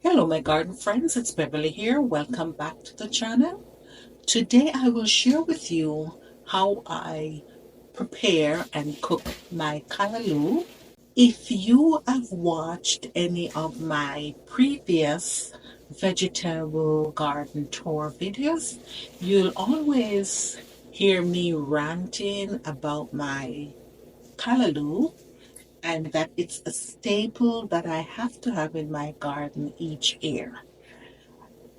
Hello my garden friends, it's Beverly here. Welcome back to the channel. Today I will share with you how I prepare and cook my callaloo. If you have watched any of my previous vegetable garden tour videos, you'll always hear me ranting about my callaloo and that it's a staple that I have to have in my garden each year.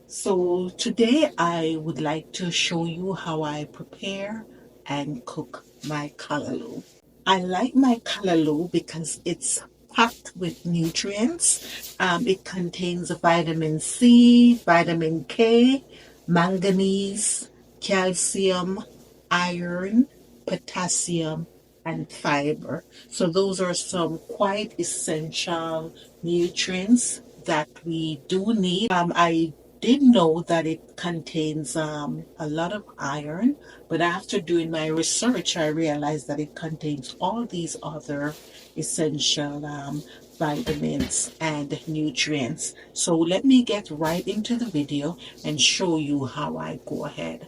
So today I would like to show you how I prepare and cook my callaloo. I like my callaloo because it's packed with nutrients. It contains vitamin C, vitamin K, manganese, calcium, iron, potassium, and fiber. So those are some quite essential nutrients that we do need. I did know that it contains a lot of iron, but after doing my research, I realized that it contains all these other essential vitamins and nutrients. So let me get right into the video and show you how I go ahead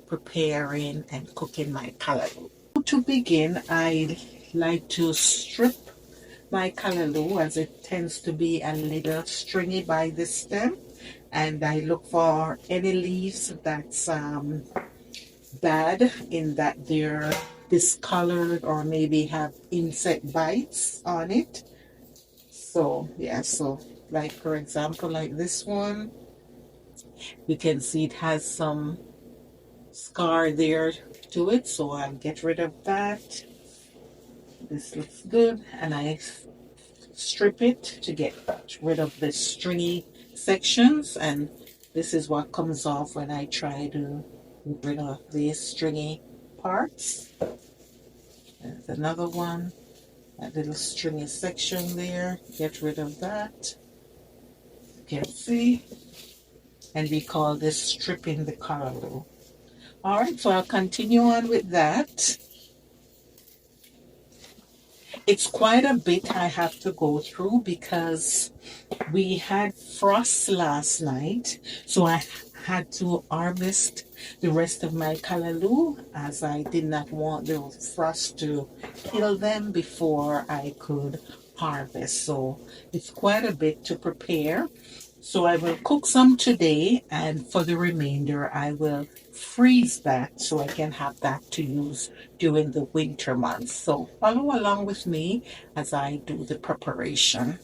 preparing and cooking my callaloo. To begin, I like to strip my callaloo as it tends to be a little stringy by the stem, and I look for any leaves that's bad in that they're discolored or maybe have insect bites on it. So yeah, so like for example, like this one, you can see it has some scar there to it, so I'll get rid of that. This looks good, and I strip it to get rid of the stringy sections, and this is what comes off when I try to get rid of these stringy parts. There's another one, that little stringy section there, get rid of that. You can see, and we call this stripping the callaloo. All right, so I'll continue on with that. It's quite a bit I have to go through because we had frost last night, so I had to harvest the rest of my callaloo as I did not want the frost to kill them before I could harvest. So it's quite a bit to prepare. So I will cook some today, and for the remainder I will freeze that so I can have that to use during the winter months. So follow along with me as I do the preparation.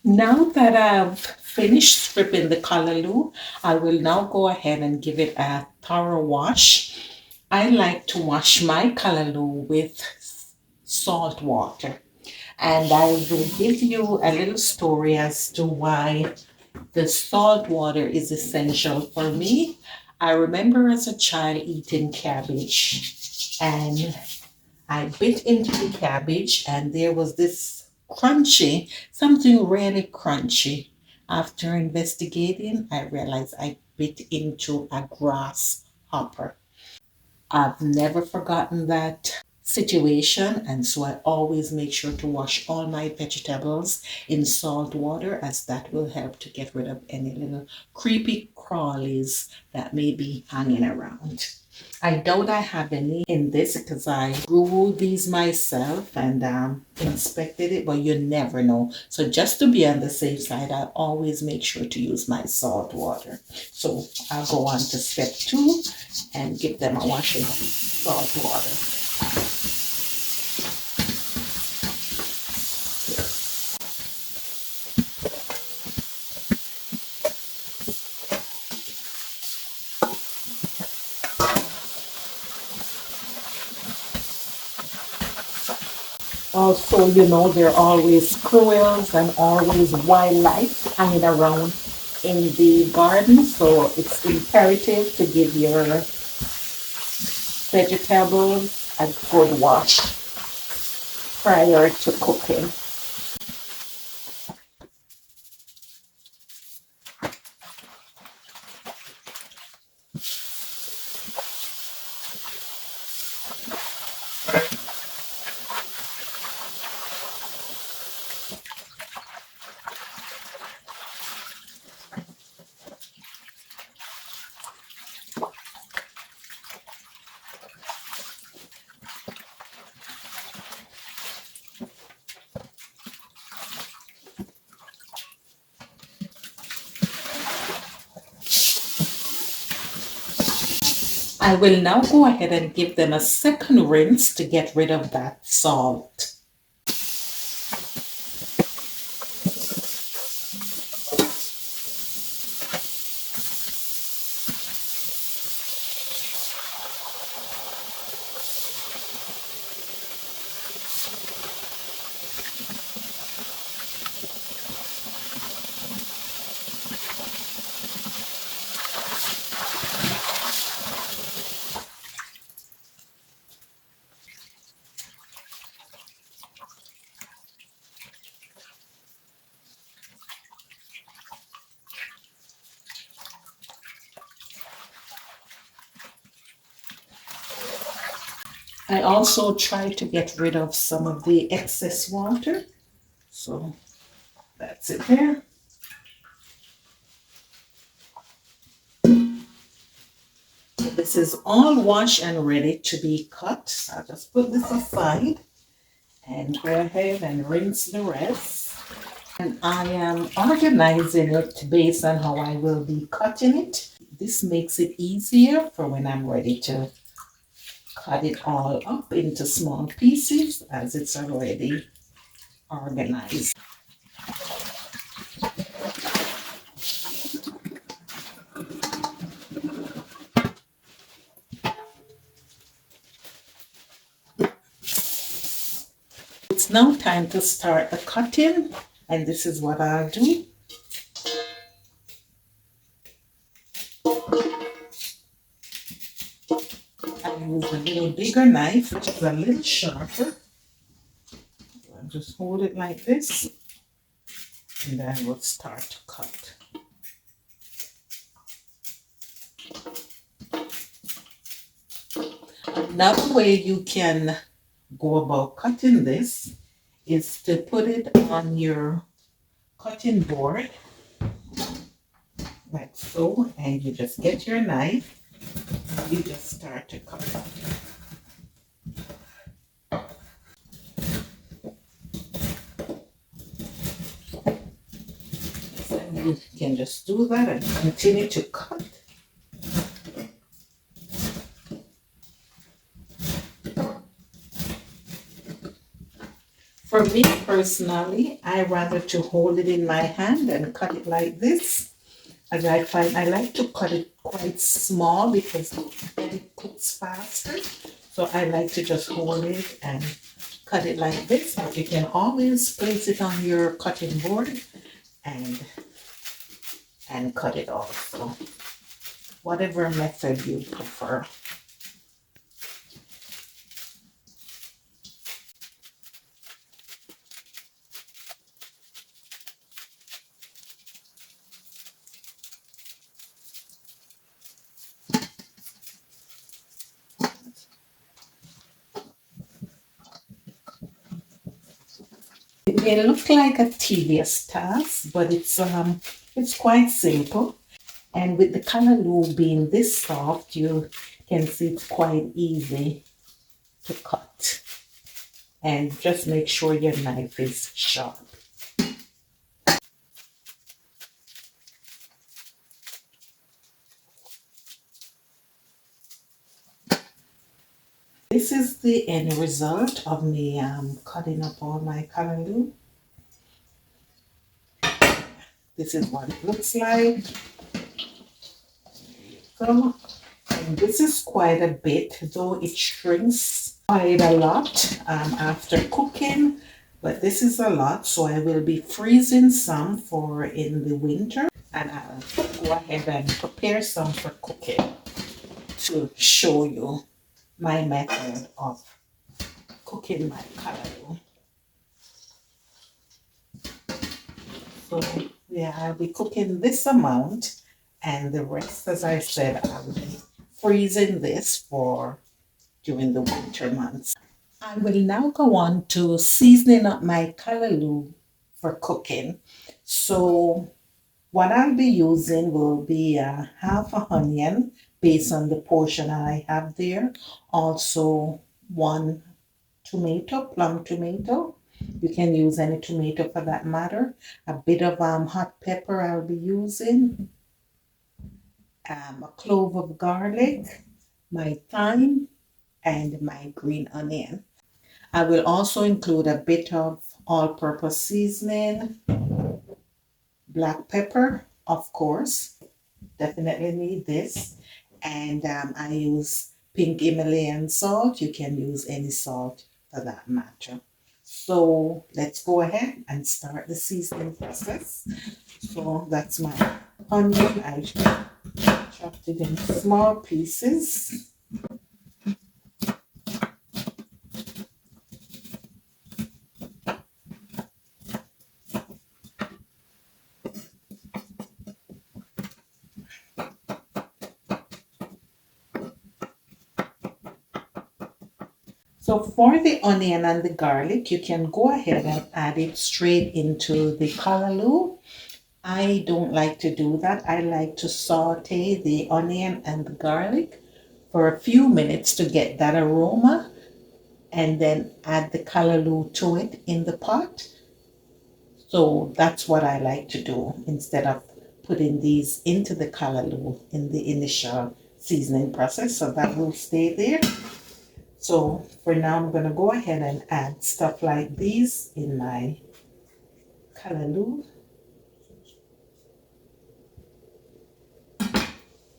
Now that I've finished stripping the callaloo, I will now go ahead and give it a thorough wash. I like to wash my callaloo with salt water. And I will give you a little story as to why the salt water is essential for me. I remember as a child eating cabbage, and I bit into the cabbage and there was this crunchy, something really crunchy. After investigating, I realized I bit into a grasshopper. I've never forgotten that situation, and so I always make sure to wash all my vegetables in salt water, as that will help to get rid of any little creepy crawlies that may be hanging around. I doubt I have any in this because I grew these myself and inspected it, but you never know. So just to be on the safe side, I always make sure to use my salt water. So I'll go on to step 2 and give them a washing of salt water. Also, there are always squirrels and always wildlife hanging around in the garden, so it's imperative to give your vegetables a good wash prior to cooking. I will now go ahead and give them a second rinse to get rid of that salt. I also try to get rid of some of the excess water. So that's it there. This is all washed and ready to be cut. So I'll just put this aside and go ahead and rinse the rest. And I am organizing it based on how I will be cutting it. This makes it easier for when I'm ready to cut it all up into small pieces as it's already organized. It's now time to start the cutting, and this is what I'll do. I use a little bigger knife, which is a little sharper. I'll just hold it like this, and then we'll start to cut. Another way you can go about cutting this is to put it on your cutting board like so, and you just get your knife and you just start to cut. So you can just do that and continue to cut. For me personally, I rather to hold it in my hand and cut it like this, as I find I like to cut it quite small because then it cooks faster. So I like to just hold it and cut it like this, but you can always place it on your cutting board and cut it off. So whatever method you prefer. It may look like a tedious task, but it's quite simple. And with the callaloo being this soft, you can see it's quite easy to cut. And just make sure your knife is sharp. This is the end result of me cutting up all my callaloo. This is what it looks like. So, and this is quite a bit, though it shrinks quite a lot after cooking. But this is a lot, so I will be freezing some for in the winter. And I'll go ahead and prepare some for cooking to show you. my method of cooking my callaloo. So yeah, I'll be cooking this amount, and the rest, as I said, I'll be freezing this for during the winter months. I will now go on to seasoning up my callaloo for cooking. So what I'll be using will be half a onion based on the portion I have there. Also one tomato, plum tomato. You can use any tomato for that matter. A bit of hot pepper I'll be using. A clove of garlic, my thyme, and my green onion. I will also include a bit of all-purpose seasoning, black pepper, of course, definitely need this. And I use pink Himalayan salt. You can use any salt for that matter. So let's go ahead and start the seasoning process. So that's my onion. I chopped it in small pieces. So for the onion and the garlic, you can go ahead and add it straight into the callaloo. I don't like to do that. I like to saute the onion and the garlic for a few minutes to get that aroma, and then add the callaloo to it in the pot. So that's what I like to do instead of putting these into the callaloo in the initial seasoning process. So that will stay there. So for now, I'm going to go ahead and add stuff like these in my callaloo.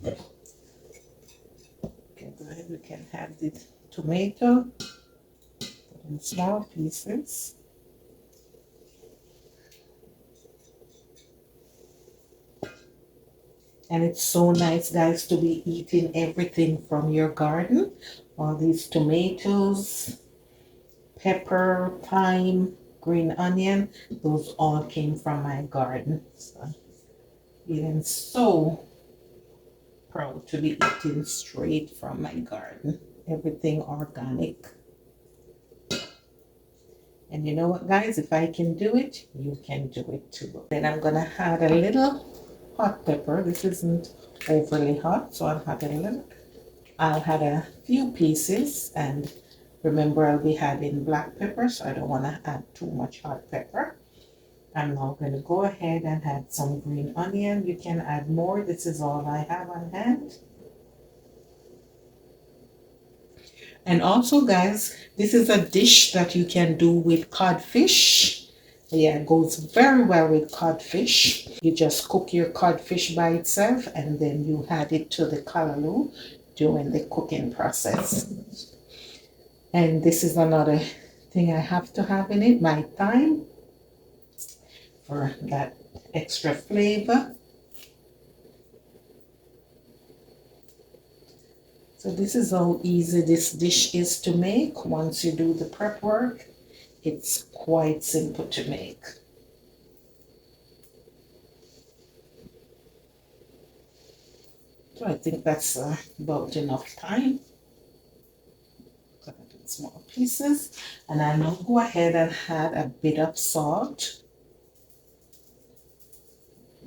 Okay, go ahead. We can have the tomato in small pieces. And it's so nice, guys, to be eating everything from your garden. All these tomatoes, pepper, thyme, green onion, those all came from my garden. So feeling so proud to be eating straight from my garden. Everything organic. And you know what, guys? If I can do it, you can do it too. Then I'm gonna add a little hot pepper. This isn't overly hot, so I'll add a little. I'll add a few pieces, and remember I'll be adding black pepper, so I don't want to add too much hot pepper. I'm now going to go ahead and add some green onion. You can add more. This is all I have on hand. And also, guys, this is a dish that you can do with codfish. Yeah, it goes very well with codfish. You just cook your codfish by itself, and then you add it to the callaloo during the cooking process. And this is another thing I have to have in it, my thyme, for that extra flavor. So this is how easy this dish is to make. Once you do the prep work, it's quite simple to make. So I think that's about enough time. Cut it in small pieces. And I'll now go ahead and add a bit of salt.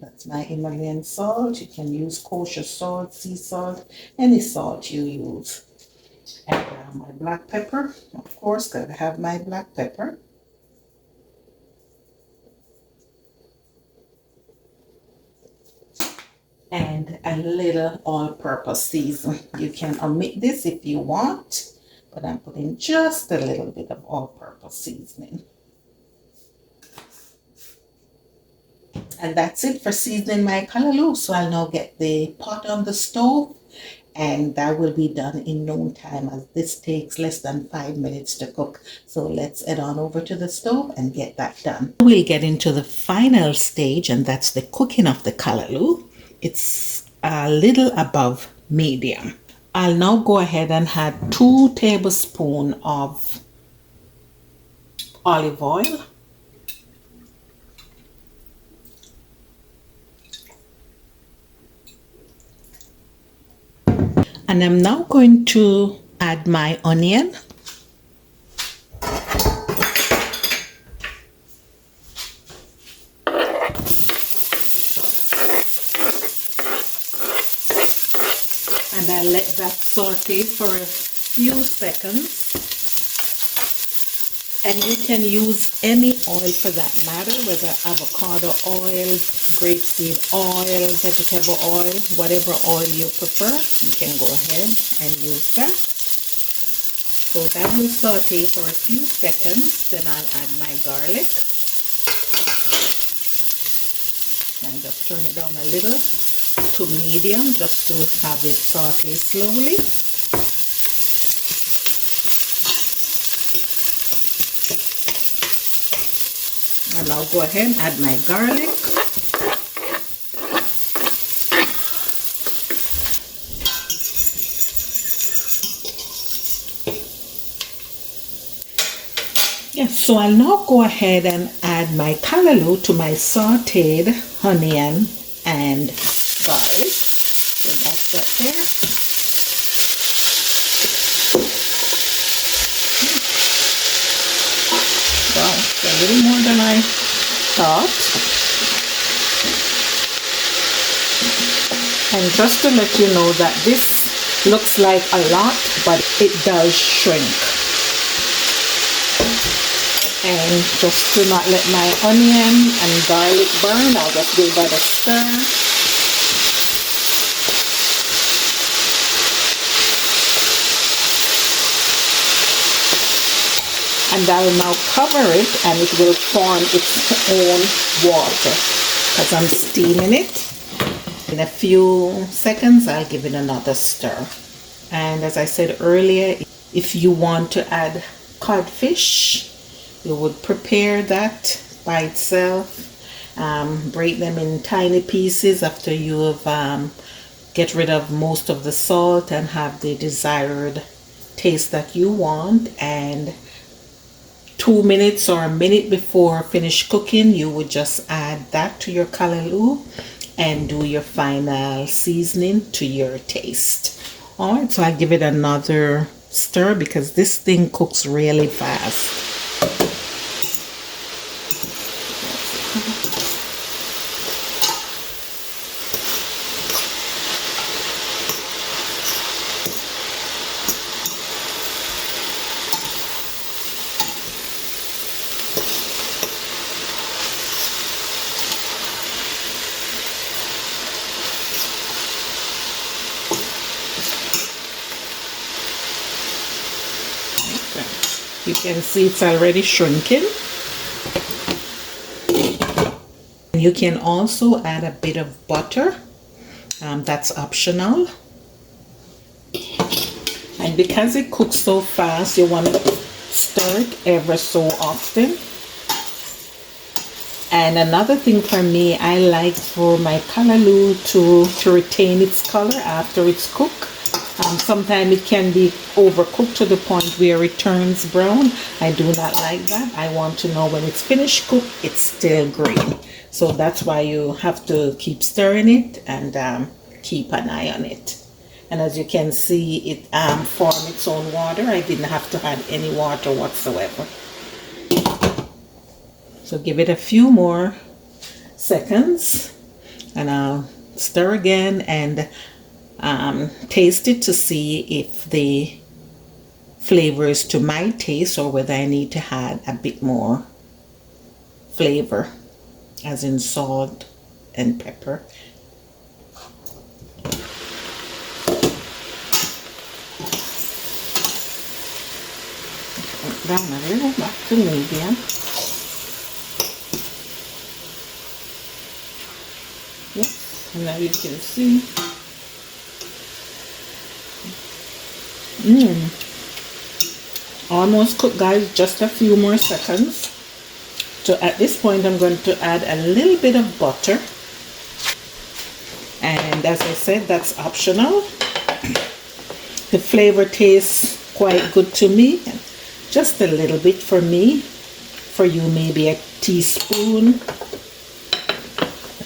That's my Himalayan salt. You can use kosher salt, sea salt, any salt you use. And my black pepper, of course, gotta have my black pepper. And a little all-purpose season. You can omit this if you want, but I'm putting just a little bit of all-purpose seasoning. And that's it for seasoning my callaloo. So I'll now get the pot on the stove, and that will be done in no time, as this takes less than 5 minutes to cook. So let's head on over to the stove and get that done. We'll get into the final stage, and that's the cooking of the callaloo. It's a little above medium. I'll now go ahead and add 2 tablespoons of olive oil. And I'm now going to add my onion. And I'll let that saute for a few seconds. And you can use any oil for that matter, whether avocado oil, grapeseed oil, vegetable oil, whatever oil you prefer, you can go ahead and use that. So that will saute for a few seconds, then I'll add my garlic. And just turn it down a little to medium just to have it saute slowly. And I'll go ahead and add my garlic. Yes, so I'll now go ahead and add my callaloo to my sauteed onion and garlic. So that's that there. Wow, it's a little more than I thought. And just to let you know that this looks like a lot, but it does shrink. And just to not let my onion and garlic burn, I'll just give that a stir. And I will now cover it and it will form its own water because I'm steaming it. In a few seconds I'll give it another stir. And as I said earlier, if you want to add codfish, you would prepare that by itself, break them in tiny pieces after you have get rid of most of the salt and have the desired taste that you want, and 2 minutes or a minute before finish cooking you would just add that to your callaloo and do your final seasoning to your taste. Alright, so I'll give it another stir because this thing cooks really fast. You can see it's already shrinking. You can also add a bit of butter. That's optional. And because it cooks so fast, you want to stir it ever so often. And another thing for me, I like for my callaloo to retain its color after it's cooked. Sometimes it can be overcooked to the point where it turns brown. I do not like that. I want to know when it's finished cooked, it's still green. So that's why you have to keep stirring it and keep an eye on it. And as you can see, it formed its own water. I didn't have to add any water whatsoever. So give it a few more seconds and I'll stir again and taste it to see if the flavor is to my taste or whether I need to add a bit more flavor, as in salt and pepper. Down a little, back to medium. Yes, and now you can see. Almost cooked, guys. Just a few more seconds. So at this point I'm going to add a little bit of butter, and as I said, that's optional. The flavor tastes quite good to me. Just a little bit for me. For you, maybe a teaspoon.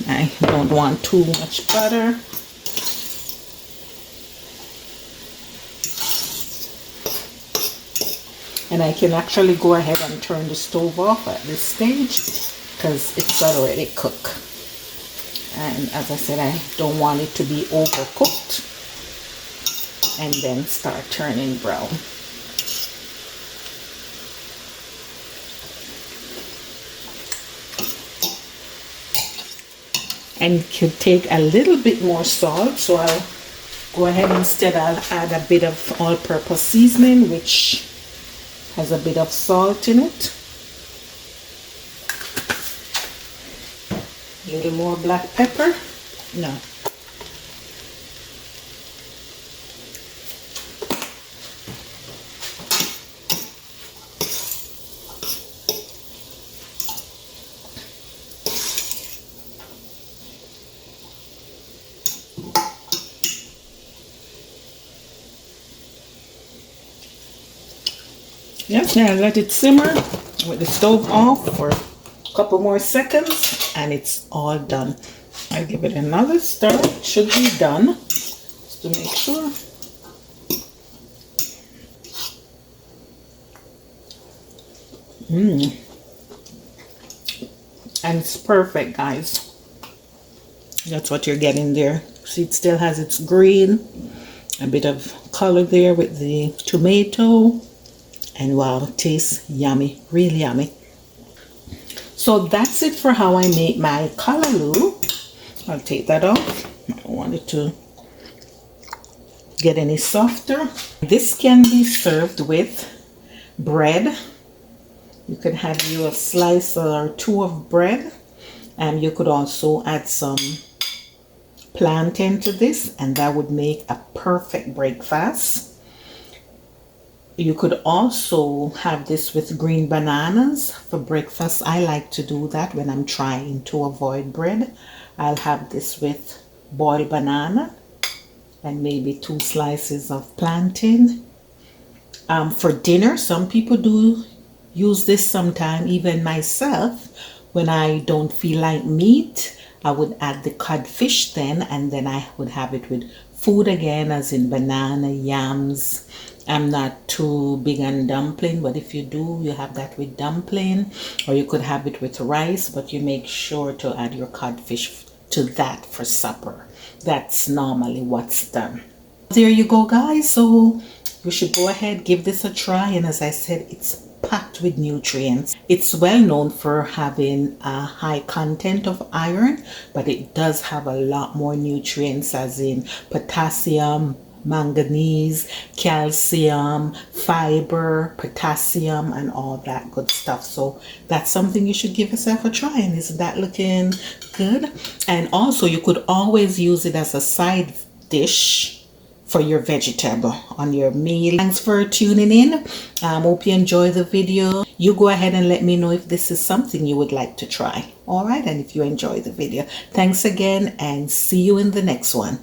I don't want too much butter. And I can actually go ahead and turn the stove off at this stage because it's already cooked. And as I said, I don't want it to be overcooked and then start turning brown. And could take a little bit more salt, so I'll go ahead instead. I'll add a bit of all-purpose seasoning, which has a bit of salt in it. A little more black pepper. No. Yes, now let it simmer with the stove off for a couple more seconds and it's all done. I'll give it another stir. It should be done, just to make sure. And it's perfect, guys. That's what you're getting there. See, it still has its green, a bit of color there with the tomato. And wow, it tastes yummy, really yummy. So that's it for how I make my callaloo. I'll take that off. I don't want it to get any softer. This can be served with bread. You could have you a slice or two of bread, and you could also add some plantain to this, and that would make a perfect breakfast. You could also have this with green bananas for breakfast. I like to do that when I'm trying to avoid bread. I'll have this with boiled banana and maybe 2 slices of plantain. For dinner, some people do use this sometime. Even myself, when I don't feel like meat, I would add the codfish then, and then I would have it with food again, as in banana, yams. I'm not too big on dumpling, but if you do, you have that with dumpling, or you could have it with rice, but you make sure to add your codfish to that for supper. That's normally what's done. There you go, guys. So you should go ahead, give this a try, and as I said, it's packed with nutrients. It's well known for having a high content of iron, but it does have a lot more nutrients, as in potassium, manganese, calcium, fiber, potassium, and all that good stuff. So that's something you should give yourself a try. And isn't that looking good? And also you could always use it as a side dish for your vegetable on your meal. Thanks for tuning in. Hope you enjoy the video. You go ahead and let me know if this is something you would like to try. All right, and if you enjoy the video. Thanks again, and see you in the next one.